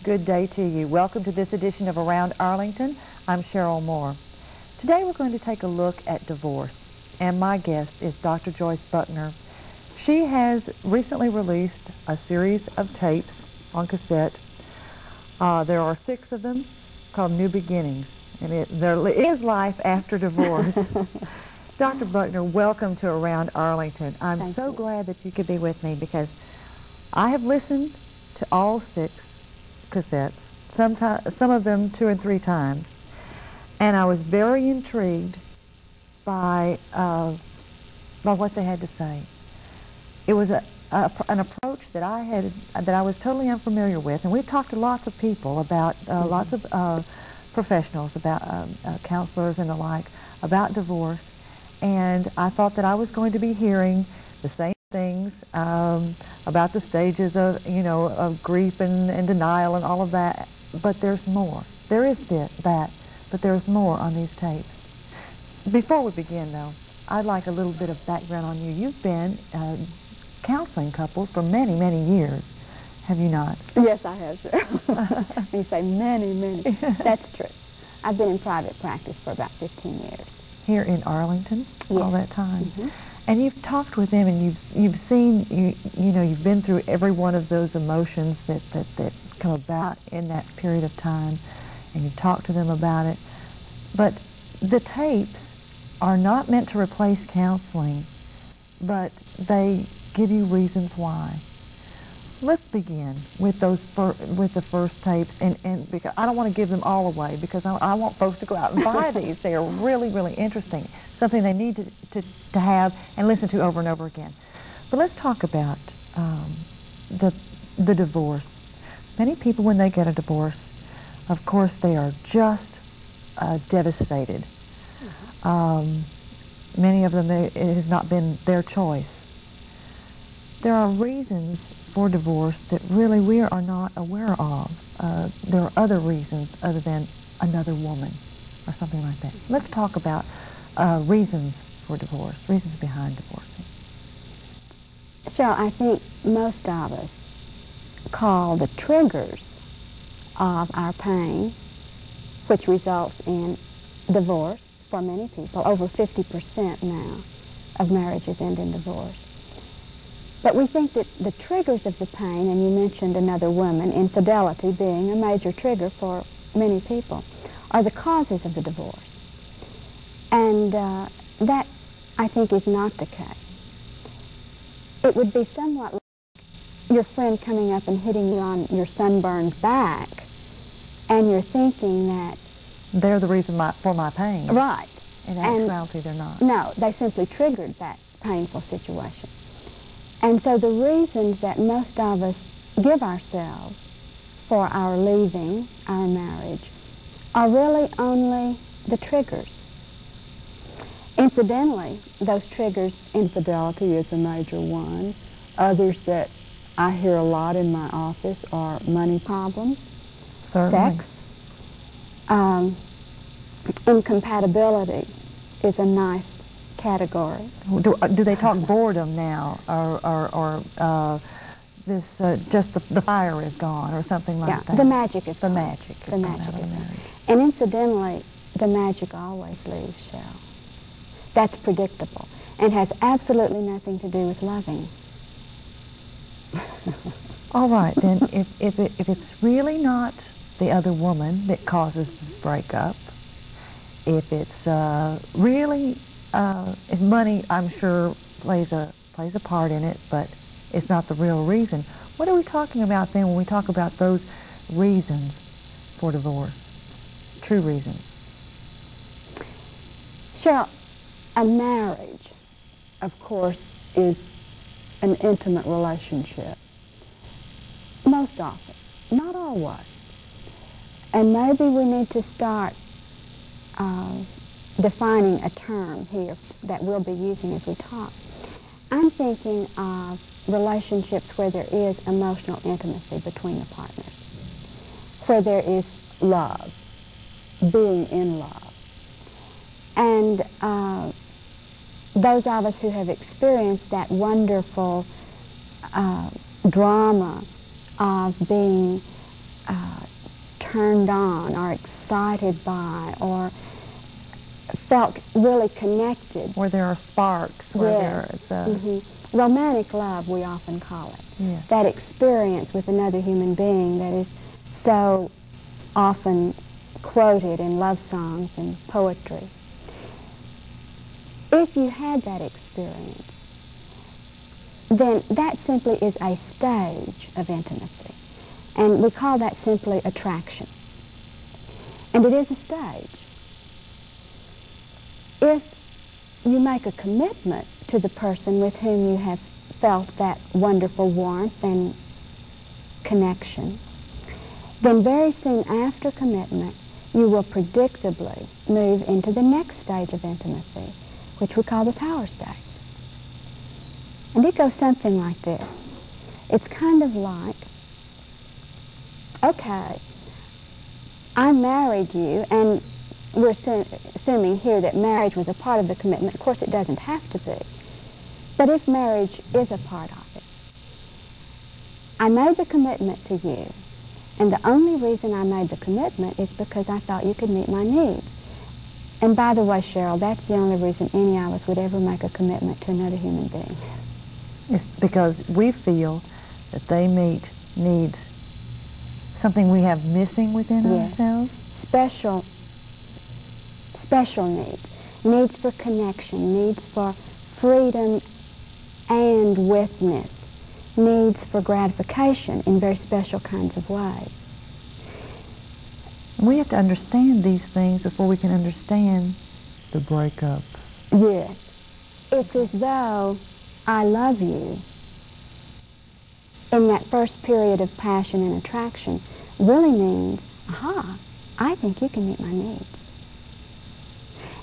Good day to you. Welcome to this edition of Around Arlington. I'm Cheryl Moore. Today we're going to take a look at divorce, and my guest is Dr. Joyce Buckner. She has recently released a series of tapes on cassette. There are 6 of them called New Beginnings, and there is life after divorce. Dr. Buckner, welcome to Around Arlington. I'm Thank so you. glad that you could be with me because I have listened to all 6 cassettes, some of them 2 and 3 times, and I was very intrigued by what they had to say. It was an approach that I was totally unfamiliar with, and we've talked to lots of people about lots of professionals, about counselors and the like, about divorce, and I thought that I was going to be hearing the same things about the stages of, of grief and denial and all of that, but there's more. There is that, but there's more on these tapes. Before we begin, though, I'd like a little bit of background on you. You've been counseling couples for many, many years, have you not? Yes, I have, sir. You say many, many. That's true. I've been in private practice for about 15 years. Here in Arlington, Yes. all that time. Mm-hmm. And you've talked with them, and you've seen, you've been through every one of those emotions that come about in that period of time, and you've talked to them about it. But the tapes are not meant to replace counseling, but they give you reasons why. Let's begin with with the first tapes, and because I don't want to give them all away, because I want folks to go out and buy these. They are really, really interesting, something they need to have and listen to over and over again. But let's talk about the divorce. Many people, when they get a divorce, of course, they are just devastated. Many of them, it has not been their choice. There are reasons for divorce that really we are not aware of. There are other reasons other than another woman or something like that. Let's talk about reasons for divorce, reasons behind divorcing. Cheryl, I think most of us call the triggers of our pain, which results in divorce for many people. Over 50% now of marriages end in divorce. But we think that the triggers of the pain, and you mentioned another woman, infidelity being a major trigger for many people, are the causes of the divorce. And that, I think, is not the case. It would be somewhat like your friend coming up and hitting you on your sunburned back, and you're thinking that They're the reason for my pain. right. In actuality, they're not. No, they simply triggered that painful situation. And so the reasons that most of us give ourselves for our leaving our marriage are really only the triggers. Incidentally, those triggers, infidelity is a major one. Others that I hear a lot in my office are money problems, Certainly. sex. Incompatibility is a nice category. Do they talk boredom now, or this just the fire is gone, or something like that? The magic is the gone. magic. The magic is gone. And incidentally, the magic always leaves, Cheryl. That's predictable and has absolutely nothing to do with loving. All right, then, if it's really not the other woman that causes this breakup, if it's really if money, I'm sure, plays a part in it, but it's not the real reason. What are we talking about then when we talk about those reasons for divorce? True reasons. Cheryl, a marriage, of course, is an intimate relationship. Most often, not always. And maybe we need to start defining a term here that we'll be using as we talk. I'm thinking of relationships where there is emotional intimacy between the partners, where there is love, being in love. And those of us who have experienced that wonderful drama of being turned on or excited by or felt really connected. Where there are sparks, where Yes. there is Romantic love, we often call it. Yes. That experience with another human being that is so often quoted in love songs and poetry. If you had that experience, then that simply is a stage of intimacy. And we call that simply attraction. And it is a stage. If you make a commitment to the person with whom you have felt that wonderful warmth and connection, then very soon after commitment, you will predictably move into the next stage of intimacy, which we call the power stage. And it goes something like this. It's kind of like, okay, I married you, and we're assuming here that marriage was a part of the commitment. Of course, it doesn't have to be. But if marriage is a part of it, I made the commitment to you, and the only reason I made the commitment is because I thought you could meet my needs. And by the way, Cheryl, that's the only reason any of us would ever make a commitment to another human being. It's because we feel that they meet needs, something we have missing within ourselves. Special needs. Needs for connection, needs for freedom and witness, needs for gratification in very special kinds of ways. We have to understand these things before we can understand the breakup. Yes. It's as though I love you in that first period of passion and attraction really means, aha, I think you can meet my needs.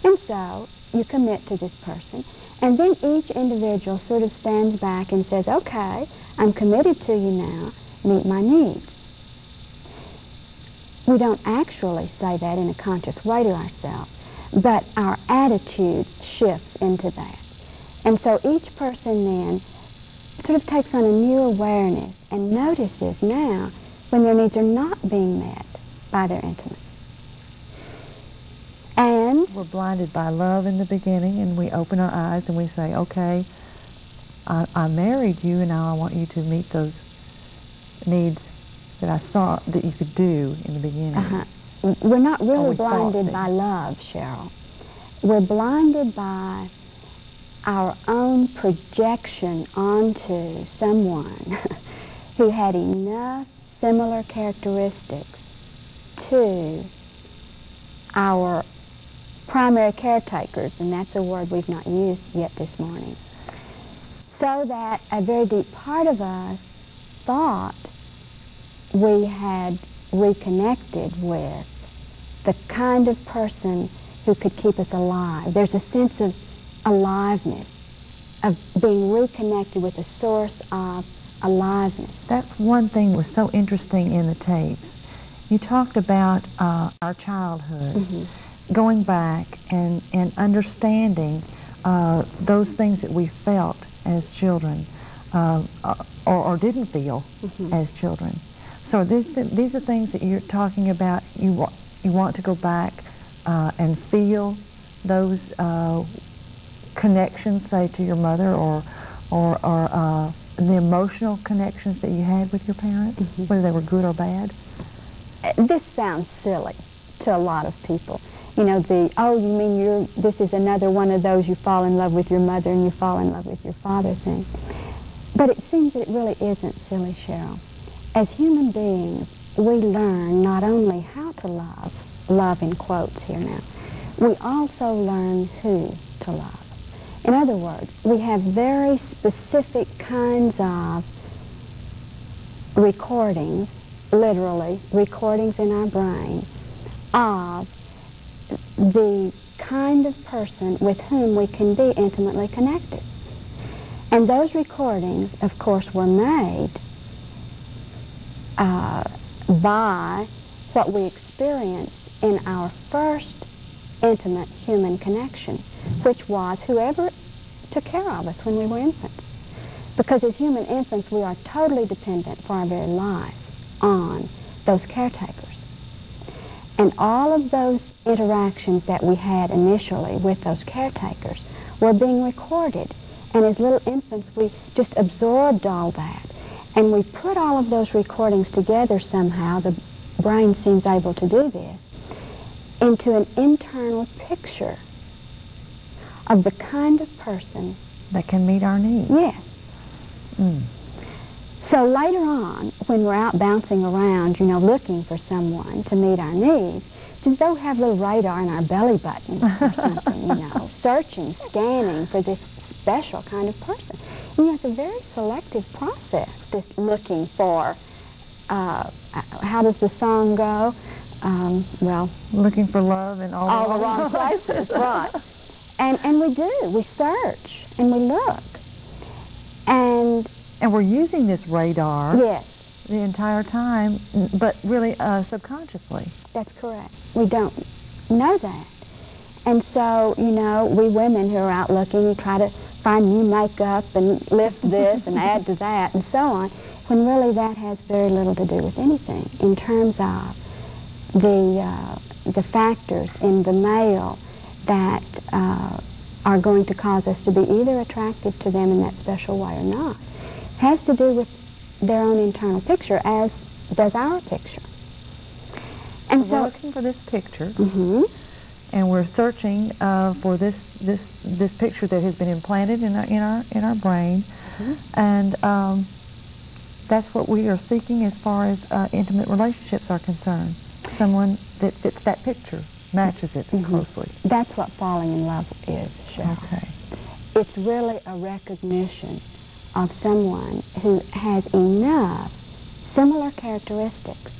And so you commit to this person, and then each individual sort of stands back and says, okay, I'm committed to you now, meet my needs. We don't actually say that in a conscious way to ourselves, but our attitude shifts into that. And so each person then sort of takes on a new awareness and notices now when their needs are not being met by their intimates. And we're blinded by love in the beginning, and we open our eyes and we say, okay, I married you, and now I want you to meet those needs that I saw that you could do in the beginning. We're not really blinded by love, Cheryl. We're blinded by our own projection onto someone who had enough similar characteristics to our primary caretakers, and that's a word we've not used yet this morning, so that a very deep part of us thought we had reconnected with the kind of person who could keep us alive. There's a sense of aliveness, of being reconnected with a source of aliveness. That's one thing that was so interesting in the tapes. You talked about our childhood, going back and understanding those things that we felt as children or didn't feel as children. So these are things that you're talking about. You want to go back and feel those connections, say, to your mother, or the emotional connections that you had with your parents, whether they were good or bad. This sounds silly to a lot of people. You know, you mean this is another one of those you fall in love with your mother and you fall in love with your father thing. But it seems that it really isn't silly, Cheryl. As human beings, we learn not only how to love in quotes here now, we also learn who to love. In other words, we have very specific kinds of recordings, literally, recordings in our brain of the kind of person with whom we can be intimately connected. And those recordings, of course, were made by what we experienced in our first intimate human connection, which was whoever took care of us when we were infants. Because as human infants, we are totally dependent for our very life on those caretakers. And all of those interactions that we had initially with those caretakers were being recorded. And as little infants, we just absorbed all that. And we put all of those recordings together somehow, the brain seems able to do this, into an internal picture of the kind of person that can meet our needs. Yes. Mm. So later on, when we're out bouncing around, looking for someone to meet our needs, it's as though we have a little radar in our belly button or something, searching, scanning for this special kind of person. It's a very selective process, this looking for, how does the song go? Looking for love in all the wrong places, right. And we do. We search and we look. And we're using this radar yes, the entire time, but really subconsciously. That's correct. We don't know that. And so, we women who are out looking try to find new makeup and lift this and add to that and so on, when really that has very little to do with anything in terms of the factors in the male that are going to cause us to be either attractive to them in that special way or not. It has to do with their own internal picture, as does our picture. And so we're looking for this picture, mm-hmm. and we're searching for this picture that has been implanted in our brain, mm-hmm. and that's what we are seeking as far as intimate relationships are concerned. Someone that fits that picture, matches it mm-hmm. closely. That's what falling in love is, Cheryl. Okay. It's really a recognition of someone who has enough similar characteristics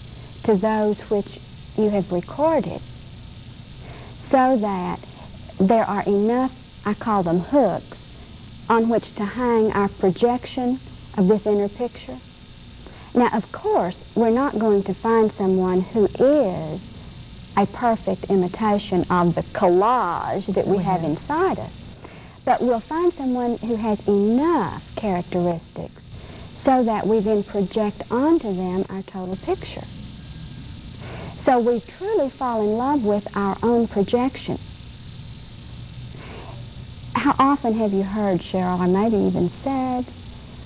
to those which you have recorded so that there are enough, I call them hooks, on which to hang our projection of this inner picture. Now, of course, we're not going to find someone who is a perfect imitation of the collage that we have inside us. But we'll find someone who has enough characteristics so that we then project onto them our total picture. So we truly fall in love with our own projection. How often have you heard, Cheryl, or maybe even said,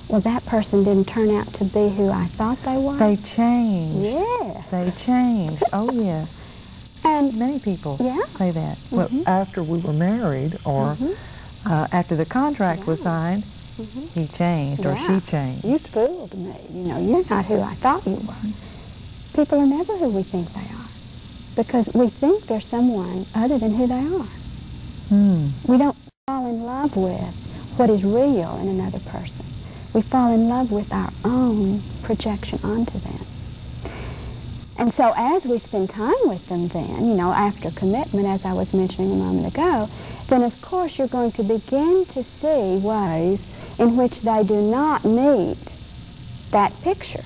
well, that person didn't turn out to be who I thought they were? They changed. Yeah. They changed. Oh, yes. And many people say that. Mm-hmm. Well, after we were married, or after the contract was signed, he changed or she changed. You fooled me. You're not who I thought you were. People are never who we think they are, because we think they're someone other than who they are. We don't fall in love with what is real in another person. We fall in love with our own projection onto them. And so as we spend time with them then, after commitment, as I was mentioning a moment ago, then of course you're going to begin to see ways in which they do not meet that picture.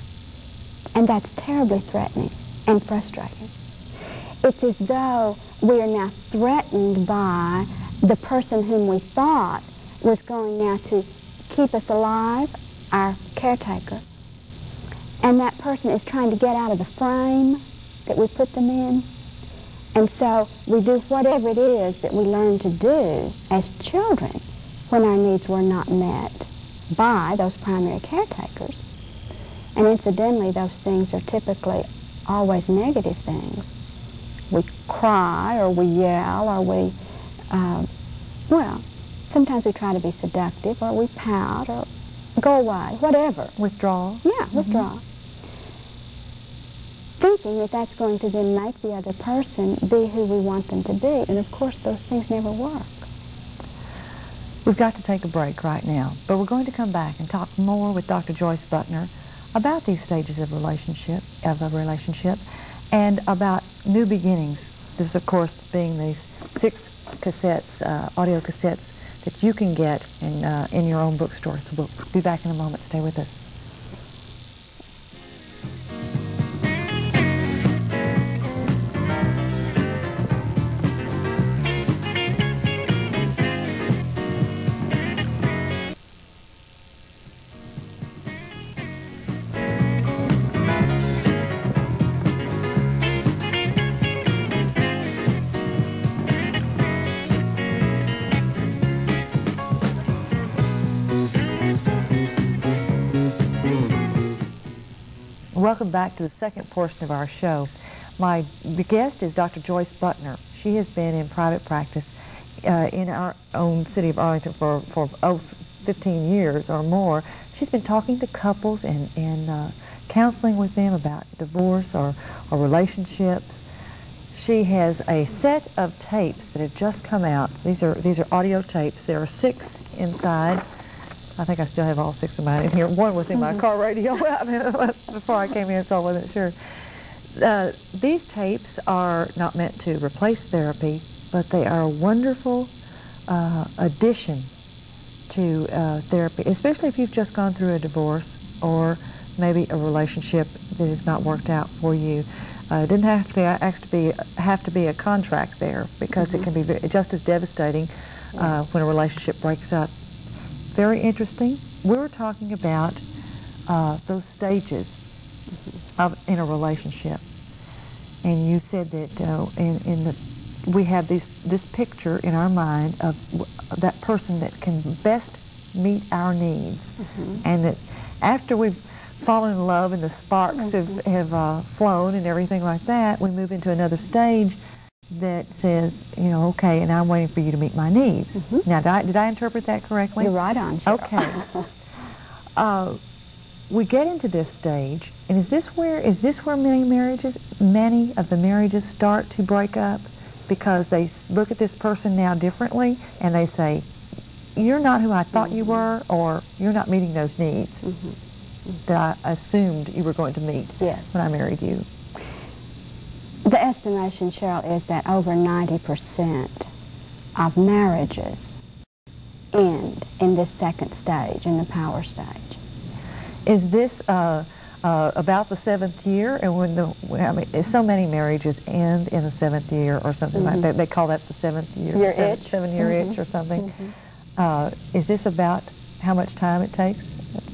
And that's terribly threatening and frustrating. It's as though we are now threatened by the person whom we thought was going now to keep us alive, our caretaker. And that person is trying to get out of the frame that we put them in. And so we do whatever it is that we learn to do as children when our needs were not met by those primary caretakers. And incidentally, those things are typically always negative things. We cry, or we yell, or we, sometimes we try to be seductive, or we pout, or go away, whatever. Withdraw. Yeah, withdraw. Thinking that that's going to then make the other person be who we want them to be. And of course, those things never work. We've got to take a break right now, but we're going to come back and talk more with Dr. Joyce Buckner about these stages of a relationship, and about new beginnings. This, of course, being these 6 cassettes, audio cassettes that you can get in your own bookstore. So we'll be back in a moment. Stay with us. Welcome back to the second portion of our show. My guest is Dr. Joyce Buckner. She has been in private practice in our own city of Arlington for 15 years or more. She's been talking to couples and counseling with them about divorce or relationships. She has a set of tapes that have just come out. These are audio tapes. There are 6 inside. I think I still have all 6 of mine in here. One was in my car radio before I came in, so I wasn't sure. These tapes are not meant to replace therapy, but they are a wonderful addition to therapy, especially if you've just gone through a divorce or maybe a relationship that has not worked out for you. It didn't have to be a contract there, because it can be just as devastating when a relationship breaks up. Very interesting. We were talking about those stages in a relationship, and you said that we have this picture in our mind of that person that can best meet our needs, and that after we've fallen in love and the sparks have flown and everything like that, we move into another stage that says, okay, and I'm waiting for you to meet my needs. Now, did I interpret that correctly? You're right on, Cheryl. Okay. We get into this stage, and is this where many of the marriages start to break up, because they look at this person now differently, and they say, you're not who I thought you were, or you're not meeting those needs that I assumed you were going to meet when I married you. The estimation, Cheryl, is that over 90% of marriages end in this second stage, in the power stage. Is this about the 7th year? And so many marriages end in the 7th year or something like that. They call that the 7th year. Your itch. 7-year itch or something. Is this about how much time it takes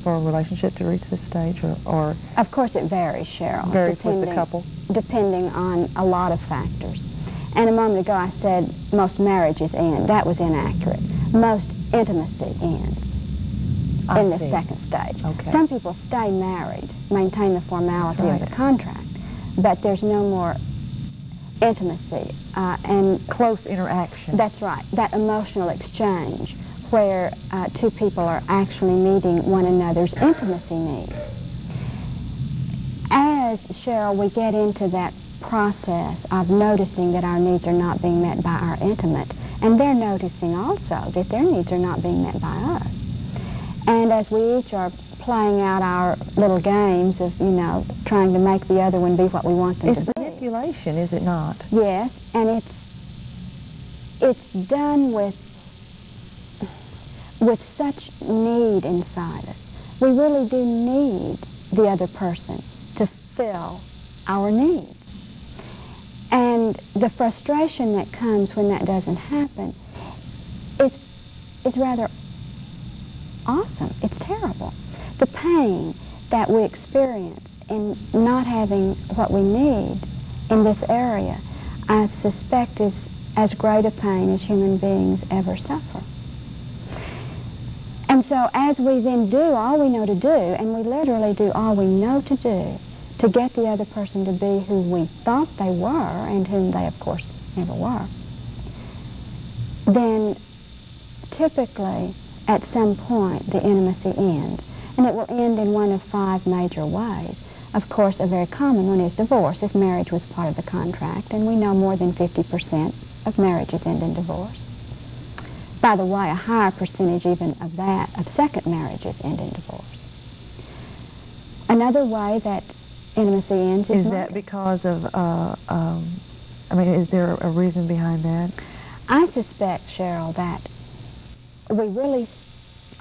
for a relationship to reach this stage, or? Of course it varies, Cheryl. Varies with the couple? Depending on a lot of factors. And a moment ago I said most marriages end. That was inaccurate. Most intimacy ends in the second stage. Okay. Some people stay married, maintain the formality of the contract, but there's no more intimacy and close interaction. That's right. That emotional exchange where 2 people are actually meeting one another's intimacy needs. As, Cheryl, we get into that process of noticing that our needs are not being met by our intimate, and they're noticing also that their needs are not being met by us. And as we each are playing out our little games of, trying to make the other one be what we want them to be. It's manipulation, is it not? Yes, and it's done with such need inside us. We really do need the other person to fill our needs. And the frustration that comes when that doesn't happen is rather awesome. It's terrible. The pain that we experience in not having what we need in this area, I suspect is as great a pain as human beings ever suffer. And so as we then do all we know to do, and we literally do all we know to do, to get the other person to be who we thought they were, and whom they, of course, never were, then typically, at some point, the intimacy ends. And it will end in one of 5 major ways. Of course, a very common one is divorce, if marriage was part of the contract, and we know more than 50% of marriages end in divorce. By the way, a higher percentage even of that, of second marriages, end in divorce. Another way that intimacy ends is that because of, is there a reason behind that? I suspect, Cheryl, that we really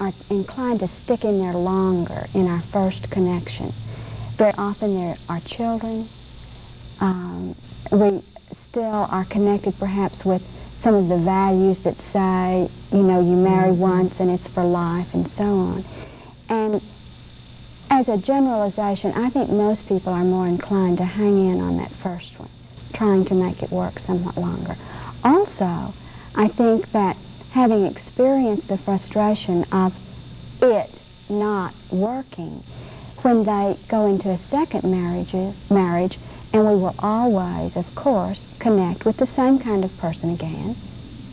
are inclined to stick in there longer in our first connection. Very often there are children. We still are connected perhaps with some of the values that say, you marry once and it's for life and so on. And as a generalization, I think most people are more inclined to hang in on that first one, trying to make it work somewhat longer. Also, I think that having experienced the frustration of it not working, when they go into a second marriage, and we will always, of course, connect with the same kind of person again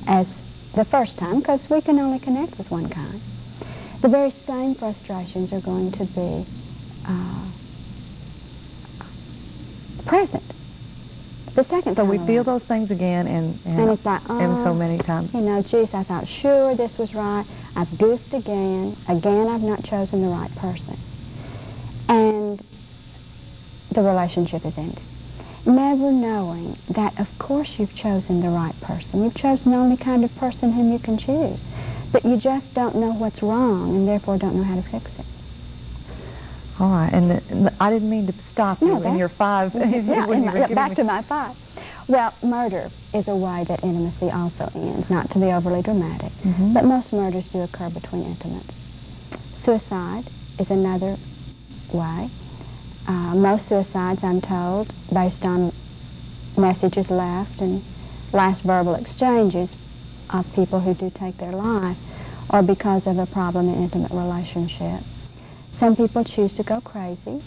as the first time, because we can only connect with one kind. The very same frustrations are going to be present the second So time we around. feel those things again, and it's like, and so many times. You know, geez, I thought sure this was right. I've goofed again. Again, I've not chosen the right person. And the relationship is ended. Never knowing that, of course, you've chosen the right person. You've chosen the only kind of person whom you can choose. But you just don't know what's wrong, and therefore don't know how to fix it. All right, and I didn't mean to stop you in your 5. Back to my 5. Well, murder is a way that intimacy also ends, not to be overly dramatic, but most murders do occur between intimates. Suicide is another way. Most suicides, I'm told, based on messages left and last verbal exchanges of people who do take their life, are because of a problem in intimate relationship. Some people choose to go crazy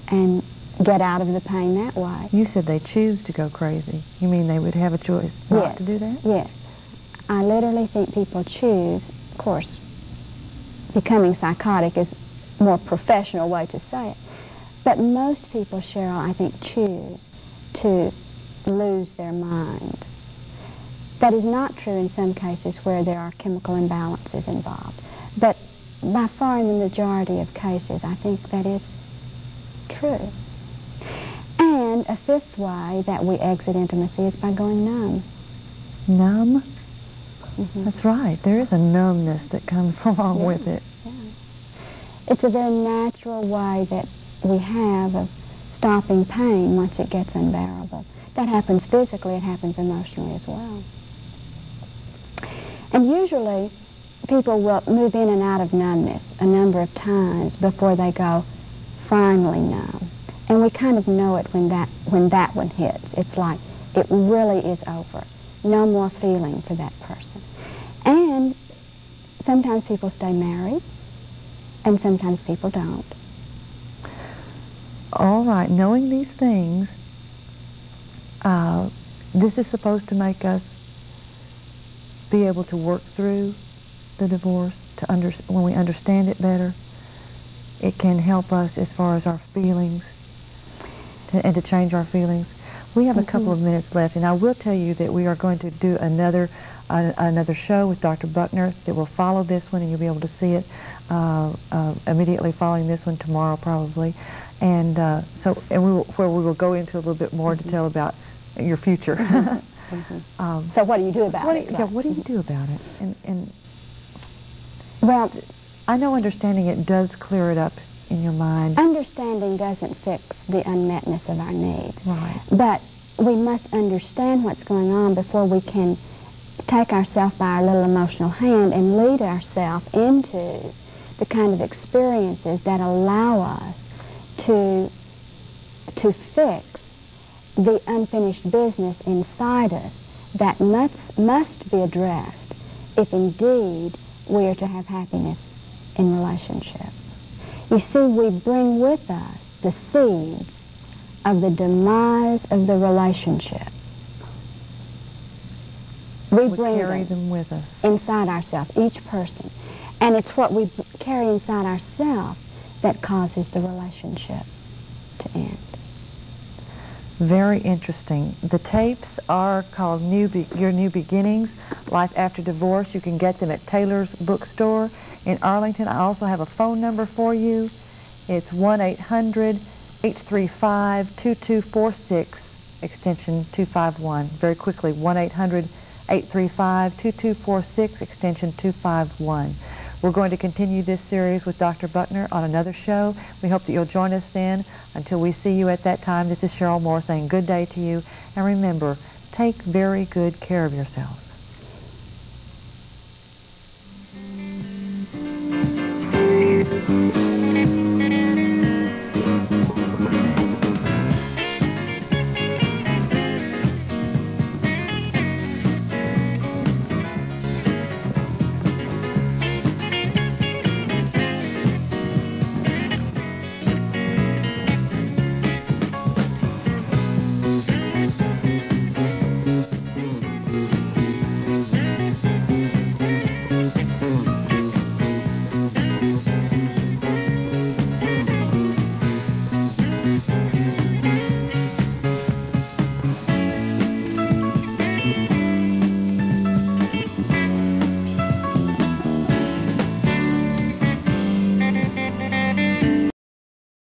and get out of the pain that way. You said they choose to go crazy. You mean they would have a choice not to do that? Yes. I literally think people choose, of course, becoming psychotic is a more professional way to say it, but most people, Cheryl, I think, choose to lose their mind. That is not true in some cases where there are chemical imbalances involved, but by far in the majority of cases, I think that is true. And a fifth way that we exit intimacy is by going numb. Numb? That's right. There is a numbness that comes along with it. Yeah. It's a very natural way that we have of stopping pain once it gets unbearable. That happens physically, it happens emotionally as well. And usually, people will move in and out of numbness a number of times before they go finally numb. And we kind of know it when that one hits. It's like it really is over. No more feeling for that person. And sometimes people stay married, and sometimes people don't. All right, knowing these things, this is supposed to make us be able to work through the divorce, when we understand it better. It can help us as far as our feelings, and to change our feelings. We have a couple of minutes left, and I will tell you that we are going to do another show with Dr. Buckner that will follow this one, and you'll be able to see it immediately following this one tomorrow, probably. And where we will go into a little bit more detail about your future. So what do you do about it? Yeah, what do you do about it? And well, I know understanding it does clear it up in your mind. Understanding doesn't fix the unmetness of our needs. Right. But we must understand what's going on before we can take ourselves by our little emotional hand and lead ourselves into the kind of experiences that allow us to fix the unfinished business inside us that must be addressed if indeed we are to have happiness in relationship. You see, we bring with us the seeds of the demise of the relationship. We bring carry them with us inside ourselves, each person. And it's what we carry inside ourselves that causes the relationship to end. Very interesting. The tapes are called Your New Beginnings, Life After Divorce. You can get them at Taylor's Bookstore in Arlington. I also have a phone number for you. It's 1-800-835-2246, extension 251. Very quickly, 1-800-835-2246, extension 251. We're going to continue this series with Dr. Buckner on another show. We hope that you'll join us then. Until we see you at that time, this is Cheryl Moore saying good day to you. And remember, take very good care of yourselves.